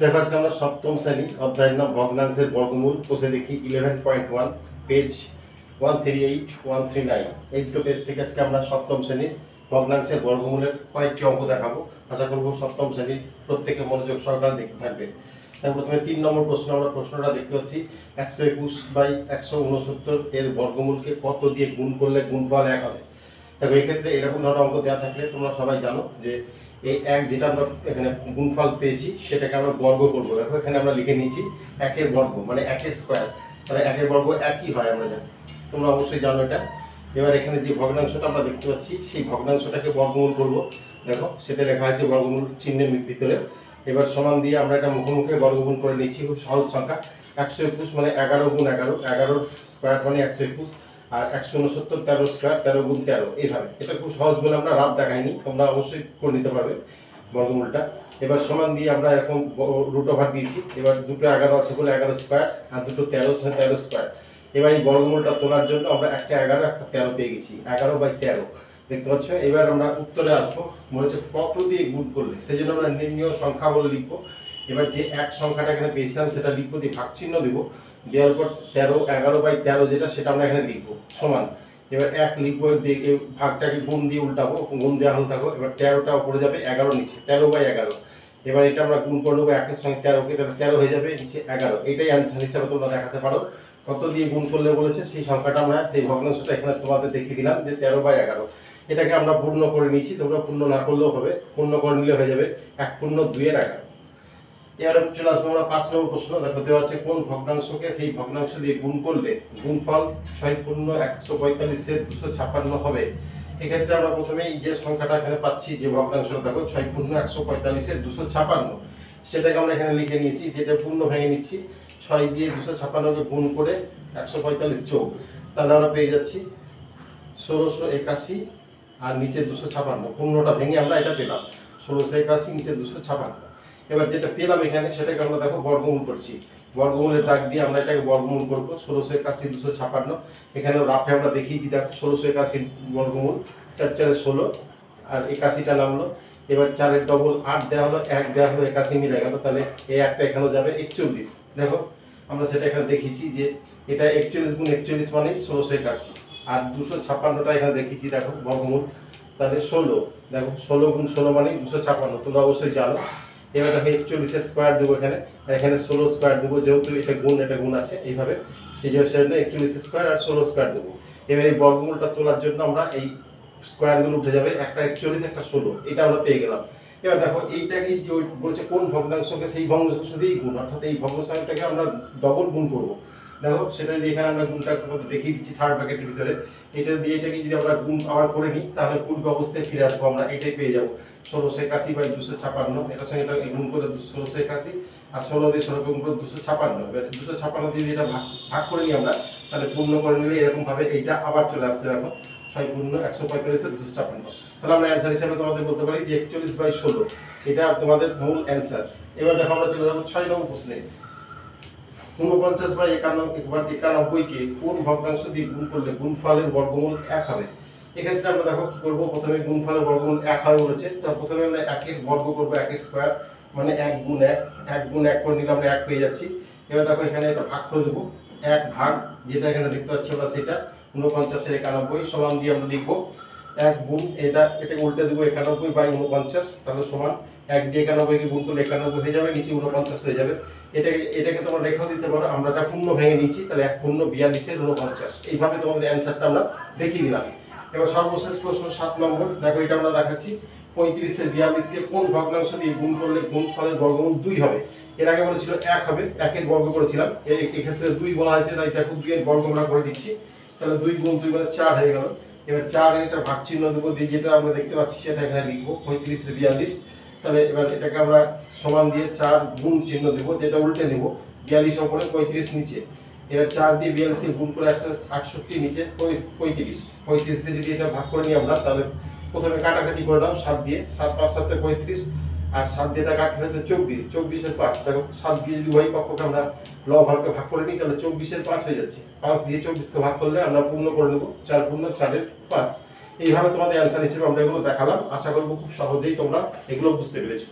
দেখো আজকে আমরা সপ্তম শ্রেণী অধ্যায়ের নাম ভগ্নাংশের বর্গমূল কোষে দেখি 11.1 পেজ 138 139 এই দুটো পেজ থেকে আজকে আমরা সপ্তম শ্রেণীর ভগ্নাংশের বর্গমূলের কয়েকটি অঙ্ক দেখাবো। আশা করবো সপ্তম শ্রেণীর প্রত্যেকে মনোযোগ সহকারে দেখতে থাকবে। তাই প্রথমে 3 নম্বর প্রশ্ন, আমরা প্রশ্নটা দেখতে পাচ্ছি 121/169 এর বর্গমূলকে কত দিয়ে গুণ করলে গুণফল 1 হবে। দেখো এই ক্ষেত্রে এরকম ধরনের অঙ্ক দেওয়া থাকলে তোমরা সবাই জানো যে এই 1 যেটা আমরা এখানে গুণফল পেয়েছি সেটাকে আমরা বর্গ করব। দেখো এখানে আমরা লিখে নিয়েছি 1 এর বর্গ মানে 1 এর স্কয়ার, তাহলে 1 এর বর্গ 1ই হয়, আমরা জানি, তোমরা অবশ্যই জানো এটা। এবার এখানে যে ভগ্নাংশটা আমরা দেখতে পাচ্ছি সেই ভগ্নাংশটাকে বর্গমূল করব। দেখো সেটা লেখা আছে বর্গমূল চিহ্নের ভিতরে। এবার সমান দিয়ে আমরা এটা মুখোমুখি বর্গমূল করে নিচ্ছি। খুব সহজ সংখ্যা, 121 মানে 11 গুণ 11, 11 স্কয়ার মানে 121, আর 169 13 স্কয়ার 13 গুণ 13, এইভাবে। এটা খুব সহজ বলে আমরা রাত দেখাইনি, তোমরা অবশ্যই করে নিতে পারবে বর্গমূলটা। এবার সমান দিয়ে আমরা এরকম রুট ওভার দিয়েছি। এবার দুটো 11 আছে বলে 11 স্কয়ার, আর দুটো 13 স্কয়ার। এবার এই বর্গমূলটা তোলার জন্য আমরা একটা 11 একটা 13 পেয়ে গেছি, 11/13 দেখতে পাচ্ছ। এবার আমরা উত্তরে আসবো, বলেছে কত দিয়ে গুণ করলে, সেই জন্য আমরা নির্ণয় সংখ্যা বলে লিখবো। এবার যে এক সংখ্যাটা এখানে পেয়েছিলাম সেটা লিখবো, দিয়ে ভাগ চিহ্ন দেবো, দেওয়ার পর 11/13 যেটা সেটা আমরা এখানে লিখবো সমান। এবার 1 লিখবো, ভাগটাকে গুণ দিয়ে উল্টাবো, গুণ দেওয়া হল থাকো। এবার 13টা উপরে যাবে, 11 নিচে, 13/11। এবার এটা আমরা গুণ করে নেবো 1 এর সঙ্গে 13কে, তাহলে 13 হয়ে যাবে, নিচে 11। এটাই অ্যান্সার হিসাবে তোমরা দেখাতে পারো। কত দিয়ে গুণ করলে বলেছে সেই সংখ্যাটা আমরা, সেই ভগ্নাংশটা এখানে তোমাদের দেখিয়ে দিলাম যে 13/11। এটাকে আমরা পূর্ণ করে নিয়েছি, তোমরা পূর্ণ না করলেও হবে, পূর্ণ করে নিলে হয়ে যাবে 1 পূর্ণ 2 এর 11। এবারে চলে আসবো আমরা 5 নম্বর প্রশ্ন। দেখো দেওয়া আছে কোন ভগ্নাংশকে সেই ভগ্নাংশ দিয়ে গুণ করলে গুণফল 6 পূর্ণ 145 এর 256 হবে। এক্ষেত্রে আমরা প্রথমেই যে সংখ্যাটা এখানে পাচ্ছি, যে ভগ্নাংশটা দেখো 6 পূর্ণ 145 এর 256, সেটাকে আমরা এখানে লিখে নিয়েছি। যেটা পূর্ণ ভেঙে নিচ্ছি, 6 দিয়ে 256কে গুণ করে 145 যোগ, তাহলে আমরা পেয়ে যাচ্ছি 1681, আর নিচে 256। পূর্ণটা ভেঙে আমরা এটা পেলাম 1681, নিচে 256। এবার যেটা পেলাম এখানে সেটাকে আমরা দেখো বর্গমূল করছি। বর্গমূলের দাগ দিয়ে আমরা এটাকে বর্গমূল করবো, 1681 256। এখানে রাফে আমরা দেখিয়েছি, দেখো 1681 বর্গমূল 4 4 16, আর 81টা নামলো। এবার 4 এর ডবল 8 দেওয়া হলো, 1 দেওয়া হলো, 81 মিলে গেল, তাহলে এই একটা এখানে যাবে 41। দেখো আমরা সেটা এখানে দেখিয়েছি যে এটা 41 গুণ 41 মানে 1681, আর 256টা এখানে দেখিয়েছি দেখো বর্গমূল, তাহলে 16। দেখো 16 গুণ 16 মানে 256, তোমরা অবশ্যই জানো। এবার দেখো 41 এর স্কয়ার দেবো এখানে, আর এখানে 16 স্কয়ার দেবো, যেহেতু এটা গুণ আছে এইভাবে, সেই জন্য 41 স্কয়ার আর 16 স্কয়ার দেবো। এবার এই বর্গমূলটা তোলার জন্য আমরা এই স্কয়ারগুলো উঠে যাবে, একটা 41 একটা 16, এটা আমরা পেয়ে গেলাম। এবার দেখো এইটাকে যে বলছে কোন ভগ্নাংশকে সেই ভগ্নাংশ দিয়েই গুণ, অর্থাৎ এই ভগ্নাংশটাকে আমরা ডবল গুণ করবো। দেখো সেটা যদি এখানে আমরা গুণটা দেখিয়ে দিচ্ছি থার্ড ব্র্যাকেটের ভিতরে, এটা দিয়ে এটাকে যদি আমরা গুণ আবার করে নিই, তাহলে পূর্ব অবস্থায় ফিরে আসবো, আমরা এটাই পেয়ে যাবো 1681/256। এটার সঙ্গে এটা গুণ করে 1681, আর 16 দিয়ে 16 গুণ করে 256। এবার 256 দিয়ে এটা ভাগ করে নিই আমরা, তাহলে পূর্ণ করে নিলে এরকম ভাবে এইটা আবার চলে আসছে। দেখো 6 পূর্ণ 145 এর 256, তাহলে আমরা অ্যান্সার হিসেবে তোমাদের বলতে পারি যে 41/16, এটা তোমাদের মূল অ্যান্সার। এবার দেখো আমরা চলে যাবো 6 নম্বর প্রশ্নে। 49/91কে কোন ভগ্নাংশ দিয়ে গুণ করলে গুণফলের বর্গমূল 1 হবে। এক্ষেত্রে আমরা দেখো কি করবো, প্রথমে গুণফলের বর্গমূল 1 হবে বলেছে, তো প্রথমে আমরা 1 এর বর্গ করবো, 1 এর স্কয়ার মানে 1 গুণ 1, 1 গুণ 1 করে নিলে আমরা 1 পেয়ে যাচ্ছি। এবার দেখো এখানে এটা ভাগ করে দেবো, 1 ভাগ যেটা এখানে দেখতে পাচ্ছি আমরা সেটা 49/91 সমান দিয়ে আমরা লিখবো 1 গুণ এটাকে উল্টে দেবো 91/49, তাহলে সমান 1 দিয়ে 91কে গুণ করলে 91 হয়ে যাবে, নিচে 49 হয়ে যাবে। এটাকে তোমরা রেখাও দিতে পারো, আমরা এটা পূর্ণ ভেঙে নিচ্ছি, তাহলে 1 পূর্ণ 42 এর 49, এইভাবে তোমাদের অ্যান্সারটা আমরা দেখিয়ে দিলাম। এবার সর্বশেষ প্রশ্ন 7 নম্বর। দেখো এটা আমরা দেখাচ্ছি 35 এর 42কে কোন ভগ্নাংশ দিয়ে গুণ করলে গুণফলের বর্গমূল 2 হবে। এর আগে বলেছিল 1 হবে, 1 এর বর্গ করেছিলাম, এই ক্ষেত্রে 2 বলা হয়েছে, তাই দেখো 2 এর বর্গ আমরা করে দিচ্ছি, তাহলে 2 গুণ 2 মানে 4 হয়ে গেল। এবার 4 এটা ভাগ চিহ্ন দেবো, দিয়ে যেটা আমরা দেখতে পাচ্ছি সেটা এখানে লিখবো 35 এর 42, তাহলে এবার এটাকে আমরা সমান দিয়ে 4 গুণ চিহ্ন দেবো, যেটা উল্টে নেব, 42 উপরে 35 নিচে। এবার 4 দিয়ে 42 গুণ করে 168 নিচে 35 দিয়ে যদি এটা ভাগ করে নিই আমরা, তাহলে প্রথমে কাটাকাটি করে নাও 7 দিয়ে, 7 5 7 35, আর 7 দিয়ে এটা কাটলে হচ্ছে 24, 24 এর 5। দেখো 7 দিয়ে যদি উভয় পক্ষকে আমরা লবকে ভাগ করে নিই, তাহলে 24 এর 5 হয়ে যাচ্ছে। 5 দিয়ে 24কে ভাগ করলে আমরা পূর্ণ করে নেব, 4 পূর্ণ 4 এর 5। এইভাবে তোমাদের অ্যান্সার হিসেবে আমরা এগুলো দেখালাম। আশা করবো খুব সহজেই তোমরা এগুলো বুঝতে পেরেছো।